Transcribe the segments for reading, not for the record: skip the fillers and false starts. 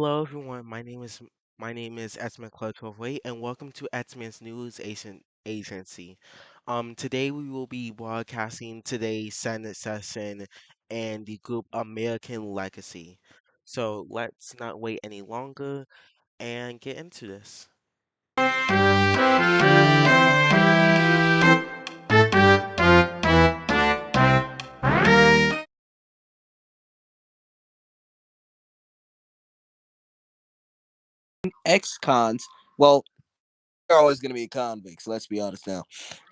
Hello, everyone. My name is Esma Clotovway, and welcome to Esma's Agency. Today we will be broadcasting today's Senate session and the group American Legacy. So let's not wait any longer and get into this. Ex-cons, well, they're always going to be convicts. Let's be honest now.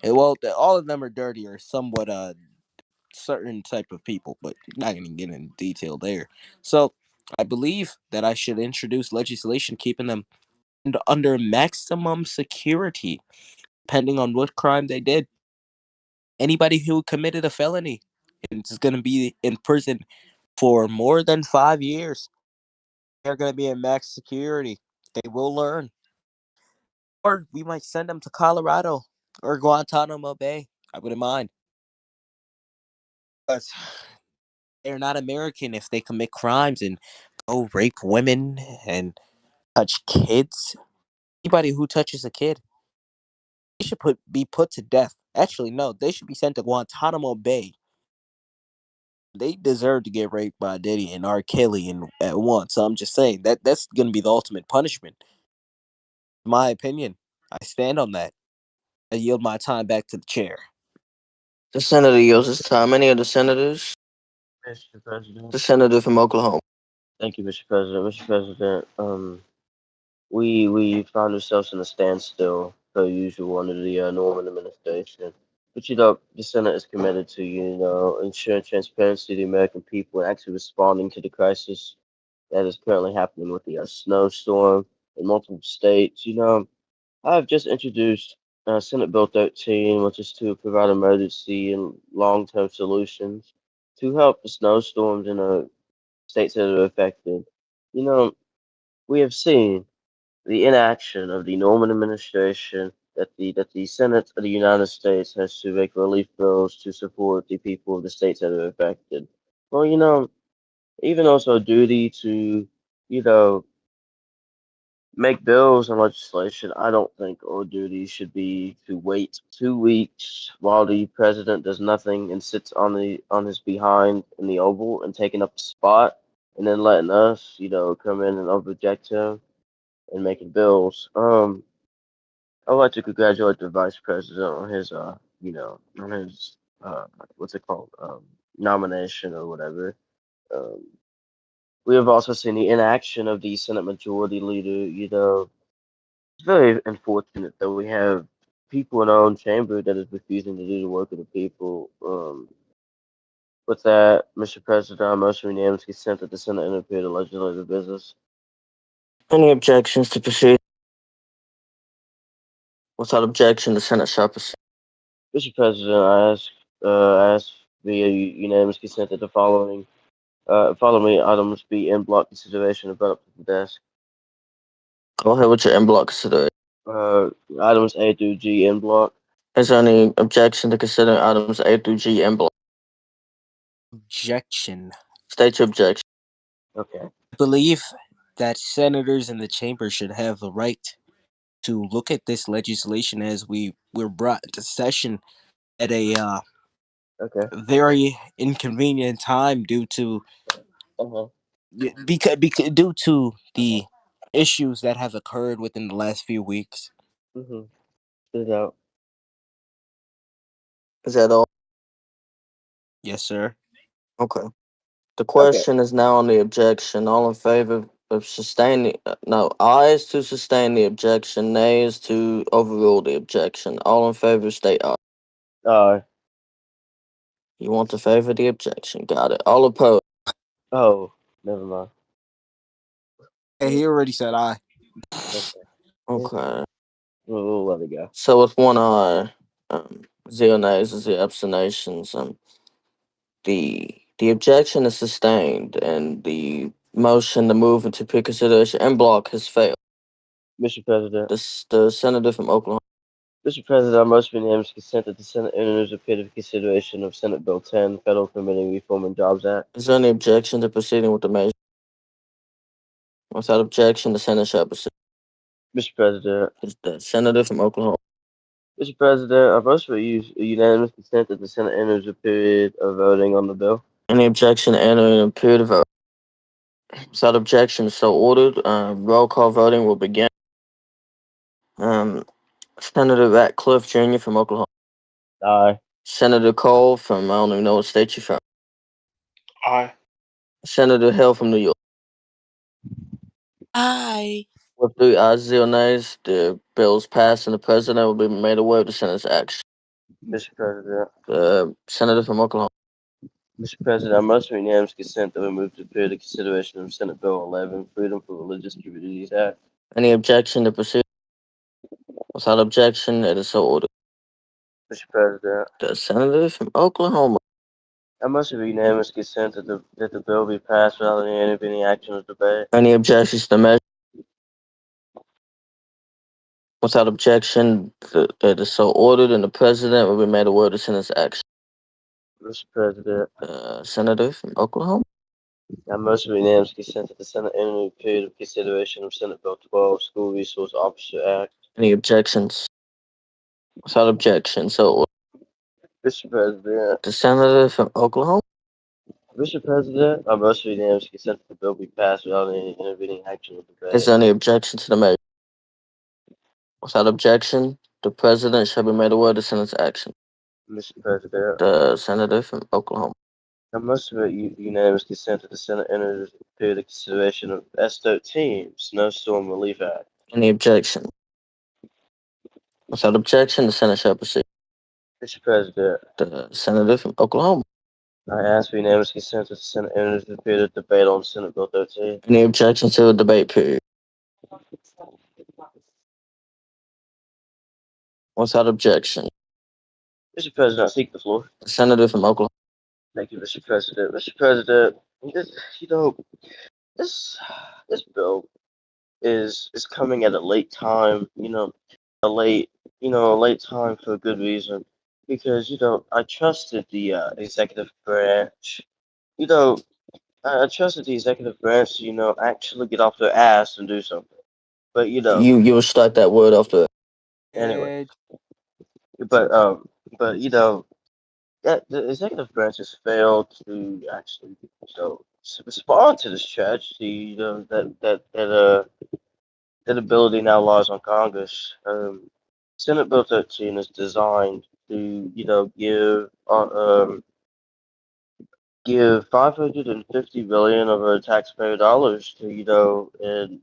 All of them are dirty or somewhat certain type of people, but not going to get into detail there. So I believe that I should introduce legislation keeping them under maximum security, depending on what crime they did. Anybody who committed a felony is going to be in prison for more than 5 years. They're going to be in max security. They will learn. Or we might send them to Colorado or Guantanamo Bay. I wouldn't mind. But they're not American if they commit crimes and go rape women and touch kids. Anybody who touches a kid, they should be put to death. Actually, no, they should be sent to Guantanamo Bay. They deserve to get raped by Diddy and R. Kelly at once. So I'm just saying that's gonna be the ultimate punishment. In my opinion. I stand on that. I yield my time back to the chair. The senator yields his time. Any of the senators? Mr. President. The senator from Oklahoma. Thank you, Mr. President. Mr. President, we found ourselves in a standstill per usual under the Norman administration. But the Senate is committed to ensuring transparency to the American people and actually responding to the crisis that is currently happening with the snowstorm in multiple states. I've just introduced Senate Bill 13, which is to provide emergency and long-term solutions to help the snowstorms in states that are affected. You know, we have seen the inaction of the Norman administration that the Senate of the United States has to make relief bills to support the people of the states that are affected. Well, even also duty to, you know, make bills and legislation, I don't think our duty should be to wait 2 weeks while the president does nothing and sits on his behind in the Oval and taking up the spot, and then letting us, come in and object him and making bills. I'd like to congratulate the vice president on his on his what's it called nomination or whatever. Um, we have also seen the inaction of the Senate Majority Leader. It's very unfortunate that we have people in our own chamber that is refusing to do the work of the people. With that, Mr. President, I motion unanimous consent that the Senate interfere to legislative business. Any objections to proceed? Without objection, the Senate shall proceed. Mr. President, I ask via unanimous consent that the following items be in block consideration and brought up to the desk. Go ahead with your en bloc consideration. Uh, Items A through G in block. Is there any objection to considering items A through G en bloc? Objection. State your objection. Okay. I believe that senators in the chamber should have the right to look at this legislation as we're brought into session at a Okay. very inconvenient time due to Uh-huh. due to the issues that have occurred within the last few weeks. Mm-hmm. Spit it out. Is that all? Yes, sir. Okay. The Okay. question is now on the objection. All in favor of sustaining? No. Aye is to sustain the objection. Nay is to overrule the objection. All in favor state aye. Uh, You want to favor the objection. Got it. All opposed? oh, never mind. Hey, he already said aye. Okay. Okay. We'll let it go. So with one eye, 0 nays and 0 abstentions, the objection is sustained, and the motion to move into pre-consideration en bloc has failed. Mr. President. The senator from Oklahoma. Mr. President, I motion unanimous consent that the Senate enters a period consideration of Senate Bill 10, Federal Permitting Reform and Jobs Act. Is there any objection to proceeding with the measure? Without objection, the Senate shall proceed. Mr. President. Is the senator from Oklahoma. Mr. President, I vote for unanimous consent that the Senate enters a period of voting on the bill. Any objection to entering a period of vote? Without objection, so ordered. Roll call voting will begin. Um, Senator Ratcliffe Jr. from Oklahoma. Aye. Senator Cole from I don't even know what state you're from. Aye. Senator Hill from New York. Aye. With 3 ayes, 0 nays, the bill is passed and the president will be made aware of the Senate's action. Mr. President. Senator from Oklahoma. Mr. President, I must for unanimous consent that we move to period of consideration of Senate Bill 11, Freedom for Religious Communities Act. Any objection to proceed? Without objection, it is so ordered. Mr. President, The senator from Oklahoma. I must have unanimous consent that the bill be passed without any intervening action or debate. Any objections to the measure? Without objection, it is so ordered, and the president will be made aware of the Senate's action. Mr. President, Senator from Oklahoma. I must have unanimous consent that the Senate enter a period of consideration of Senate Bill 12, School Resource Officer Act. Any objections? Without objection, so ordered. Mr. President, The senator from Oklahoma. Mr. President, I must have unanimous consent that the bill be passed without any intervening action or debate. Is there any objection to the measure? Without objection, the president shall be made aware of the Senate's action. Mr. President, The senator from Oklahoma. I must have unanimous consent that the Senate enters a period of consideration of S13, Snowstorm Relief Act. Any objection? Without objection, the Senate shall proceed. Mr. President, The senator from Oklahoma. I ask for unanimous consent that the Senate enters a period of debate on Senate Bill 13. Any objections to the debate period? Without objection. Mr. President, I seek the floor. The senator from Oklahoma. Thank you, Mr. President. Mr. President, this, you know, this this bill is coming at a late time. A late time for a good reason. Because I trusted the executive branch. You know, I trusted the executive branch to actually get off their ass and do something. But You will start that word after. anyway. But that the executive branch has failed to actually respond to this tragedy. That ability now lies on Congress. Senate Bill 13 is designed to give 550 billion of our taxpayer dollars to and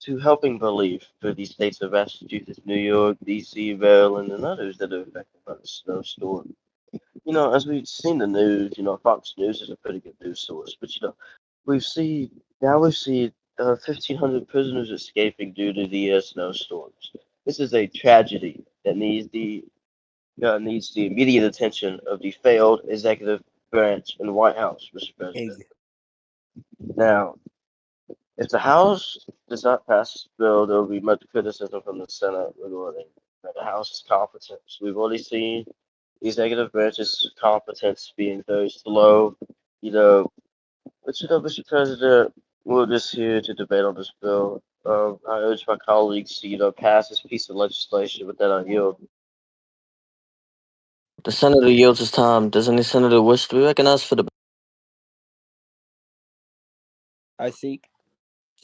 to helping relief for these states of Massachusetts, New York, D.C., Maryland, and others that are affected by the snowstorm. As we've seen the news, Fox News is a pretty good news source, but we've seen 1,500 prisoners escaping due to the snowstorms. This is a tragedy that needs the immediate attention of the failed executive branch and White House, Mr. President. Now, if the House does not pass this bill, there will be much criticism from the Senate regarding the House's competence. We've already seen the executive branch's competence being very slow. Mr. President, we're just here to debate on this bill. I urge my colleagues to, pass this piece of legislation. With that, I yield. The senator yields his time. Does any senator wish to be recognized for the I seek.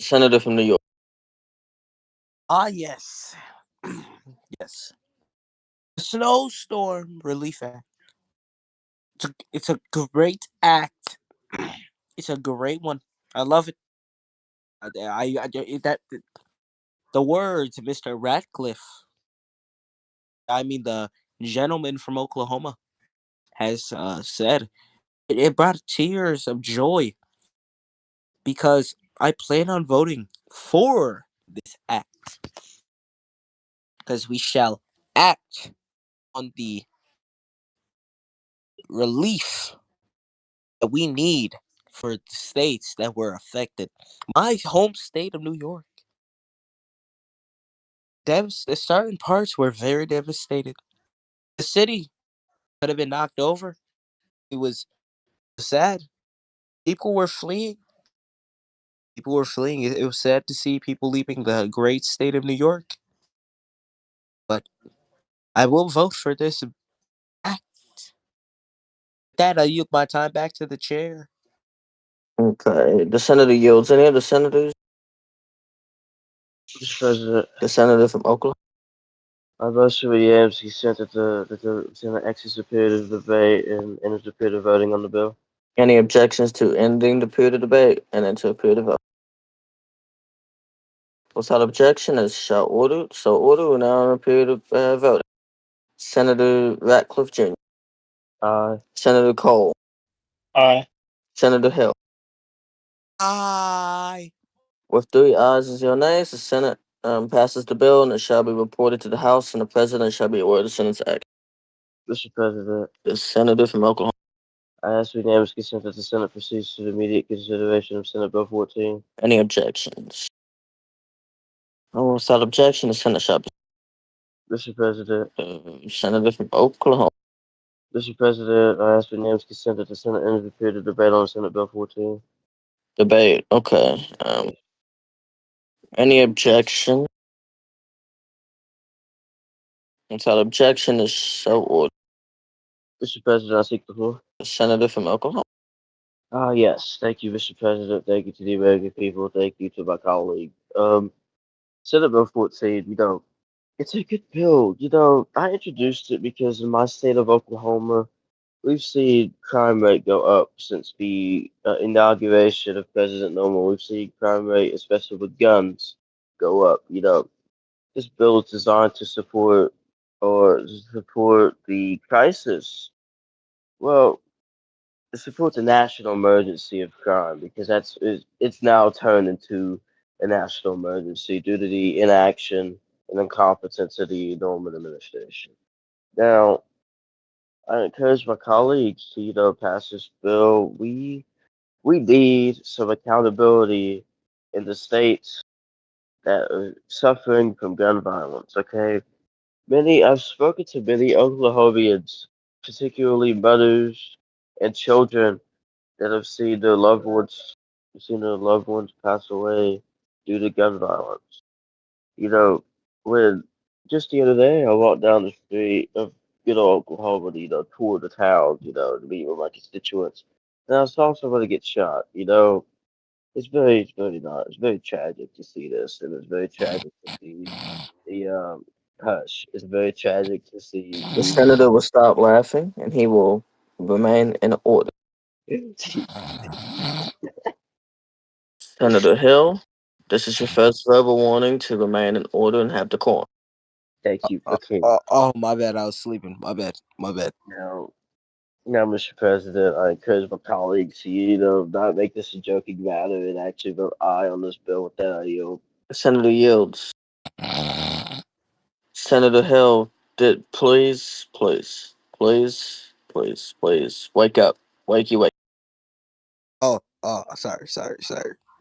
senator from New York? Yes. Yes. The Snowstorm Relief Act. It's a great act. It's a great one. I love it. That the words Mr. Ratcliffe, I mean the gentleman from Oklahoma, has said, it brought tears of joy because I plan on voting for this act because we shall act on the relief that we need for the states that were affected. My home state of New York, the certain parts were very devastated. The city could have been knocked over. It was sad. People were fleeing. People were fleeing. It was sad to see people leaving the great state of New York. But I will vote for this act. With that, I yield my time back to the chair. Okay. The senator yields. Any of the senators? Mr. President, The senator from Oklahoma. I motion with Yams consent that the Senate exits a period of debate and enters a period of voting on the bill. Any objections to ending the period of debate and into a period of vote? Without objection, as shall ordered. So ordered. We're now in a period of voting. Senator Ratcliffe Jr., Aye. Senator Cole, Aye. Senator Hill. Aye. With 3 ayes and 0 nays, the Senate passes the bill, and it shall be reported to the House, and the President shall be aware of the Senate's act. Mr. President, The senator from Oklahoma. I ask for unanimous consent that the Senate proceeds to the immediate consideration of Senate Bill 14. Any objections? Oh, without objection, the Senate shall be. Mr. President, Senator from Oklahoma. Mr. President, I ask for unanimous consent that the Senate enters a period of debate on Senate Bill 14. Debate. Okay. Any objection? Without objection, is so ordered. Mr. President, I seek the floor. The senator from Oklahoma. Ah, yes. Thank you, Mr. President. Thank you to the American people. Thank you to my colleague. Senate Bill 14, it's a good bill. I introduced it because in my state of Oklahoma, we've seen crime rate go up since the inauguration of President Norman. We've seen crime rate, especially with guns, go up. This bill is designed to support the crisis. Well, to support the national emergency of crime because it's now turned into a national emergency due to the inaction and incompetence of the Norman administration. Now, I encourage my colleagues to pass this bill. We need some accountability in the states that are suffering from gun violence. Okay, I've spoken to many Oklahomians, particularly mothers and children that have seen their loved ones pass away due to gun violence. You know, when just the other day I walked down the street of Oklahoma, toured the town, to meet with my constituents, and I saw somebody get shot. It's very tragic to see this, and it's very tragic to see the hush. It's very tragic to see The the senator will stop laughing, and he will remain in order. Senator Hill, this is your first verbal warning to remain in order and have decorum. Thank you. Oh, Okay, my bad. I was sleeping. My bad. My bad. now Mr. President, I encourage my colleagues to, not make this a joking matter and actually vote aye on this bill. With that, I yield. The senator yields. Senator Hill, please, wake up. Wake.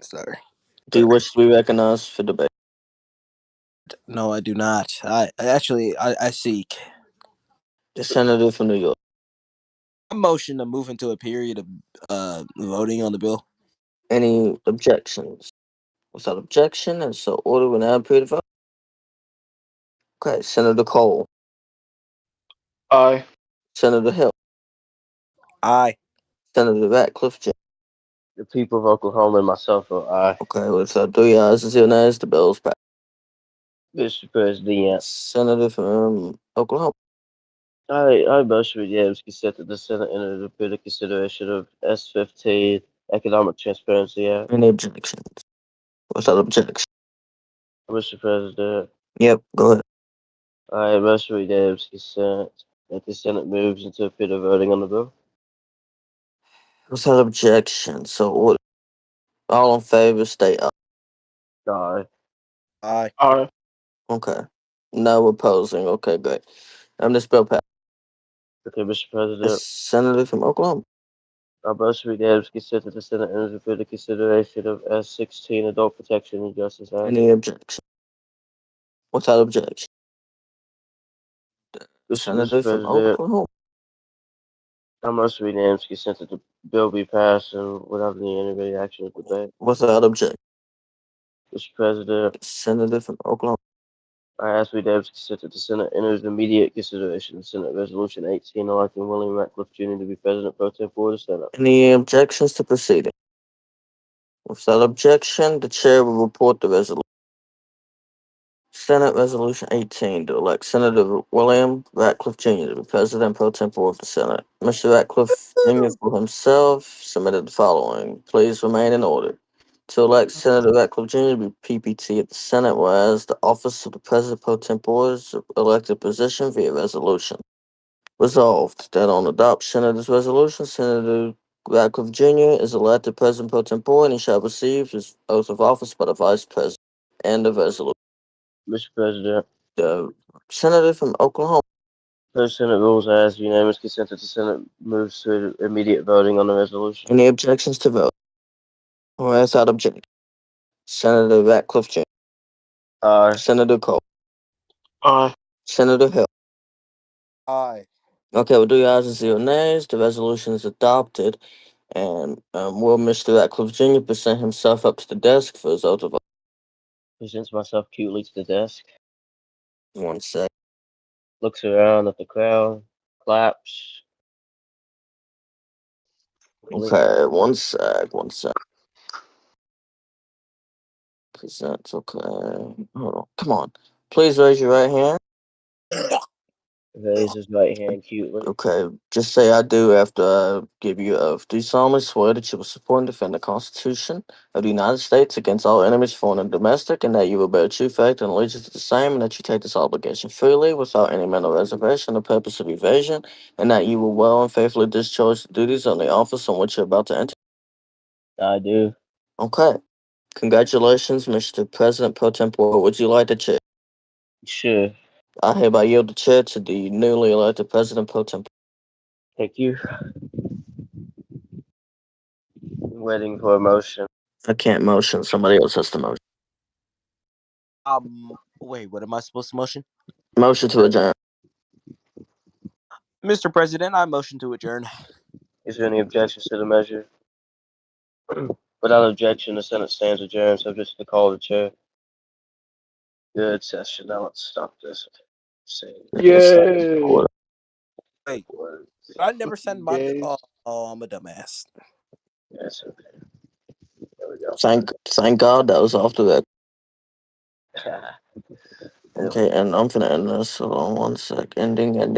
Sorry. Do you wish to be recognized for debate? No, I do not. I seek The senator from New York. a motion to move into a period of voting on the bill. Any objections? Without objection, and so order will now appear to vote. Okay, Senator Cole, Aye. Senator Hill, Aye. Senator Ratcliffe Jr. The people of Oklahoma and myself vote aye. Okay, with 3 ayes and 0 nays, the bill is passed. Mr. President, Senator from Oklahoma. I motion with Yams consent that the Senate enter the period of consideration of S15 Economic Transparency Act. Any objections? Without objection. Mr. President, Yep, go ahead. I motion with Yams consent that the Senate moves into a period of voting on the bill. Without objection, so order. All in favor, stay up. Aye. Aye. Aye. Okay. No opposing. Okay, great. This bill passed. Okay, Mr. The President. senator from Oklahoma. I motion with Yams consent that the Senate enters a period of consideration of S16 Adult Protection and Justice Act. Any objection? Without objection. The Mr. senator from President, Oklahoma. I motion with Yams consent that the bill be passed and without anybody action or debate. Without objection. Mr. President, Senator from Oklahoma. I ask we Davis consent that the Senate enters immediate consideration of Senate Resolution 18 electing William Ratcliffe Jr. to be President pro tempore of the Senate. Any objections to proceeding? Without objection, the chair will report the resolution. Senate Resolution 18 to elect Senator William Ratcliffe Jr. to be President pro tempore of the Senate. Mr. Ratcliffe Jr. for himself submitted the following. Please remain in order. To elect Senator Ratcliffe Jr. to be PPT of the Senate, whereas the office of the President pro tempore is an elected position via resolution. Resolved that on adoption of this resolution, Senator Radcliffe Jr. is elected President pro tempore and he shall receive his oath of office by the Vice President. End of resolution. Mr. President, The Senator from Oklahoma. per Senate rules, I ask unanimous consent that the Senate moves to immediate voting on the resolution. Any objections to vote? Whereas without objection. Senator Ratcliffe Jr. Aye. Senator Cole. Aye. Senator Hill. Aye. Okay, we'll do your ayes and zero nays. The resolution is adopted. And will Mr. Ratcliffe Jr. present himself up to the desk for his oath of office? Presents myself cutely to the desk, One sec. looks around at the crowd, claps. Okay, one sec, one sec. Presents, okay. Hold on. Come on. Please raise your right hand. Raise his right hand cutely. Okay, just say I do after I give you an oath. Do you solemnly swear that you will support and defend the Constitution of the United States against all enemies, foreign and domestic, and that you will bear true faith and allegiance to the same, and that you take this obligation freely without any mental reservation or purpose of evasion, and that you will well and faithfully discharge the duties on the office on which you're about to enter? I do. Okay. Congratulations, Mr. President Pro Tempore. Would you like the chair? Sure. I hereby yield the chair to the newly elected President Pro Tempore. Thank you. Waiting for a motion. I can't motion. Somebody else has to motion. Wait, what am I supposed to motion? Motion to adjourn. Mr. President, I motion to adjourn. Is there any objections to the measure? Without objection, the Senate stands adjourned, subject to the call of the chair. Good session. Now let's stop this. Yay. Wait, I never send my. Yay. I'm a dumbass. Yes, okay. There we go. Thank God that was off the record. There we Okay, go. and I'm finna end this. Hold on one sec. Ending. One,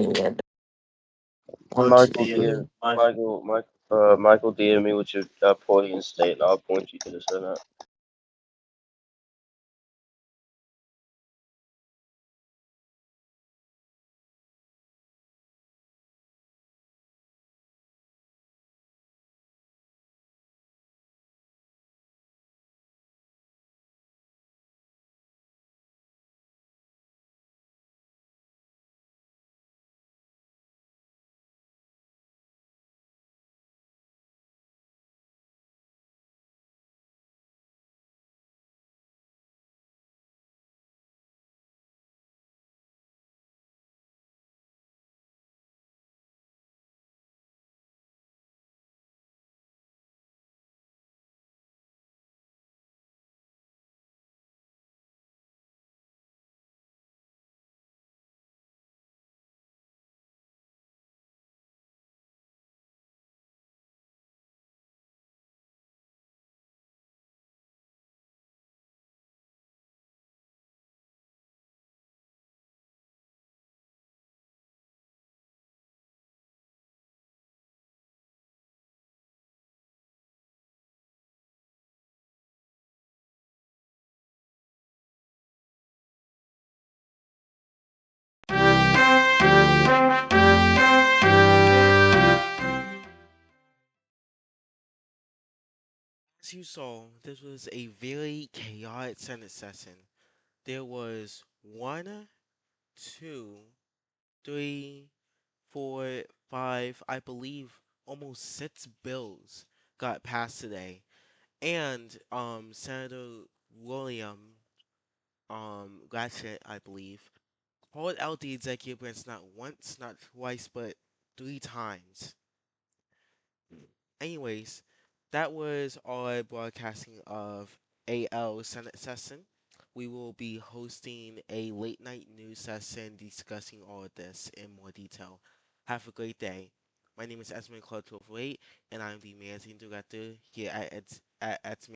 Michael two. D. Michael DM me with your Portland State, and I'll appoint you to the Senate. As you saw, this was a very chaotic Senate session. There was one, two, three, four, five, I believe almost six bills got passed today. And Senator William Gatchett, I believe, called out the executive branch not once, not twice, but three times. Anyways, that was our broadcasting of AL Senate session. We will be hosting a late night news session discussing all of this in more detail. Have a great day. My name is Esmond Claude 1208, and I'm the managing director here at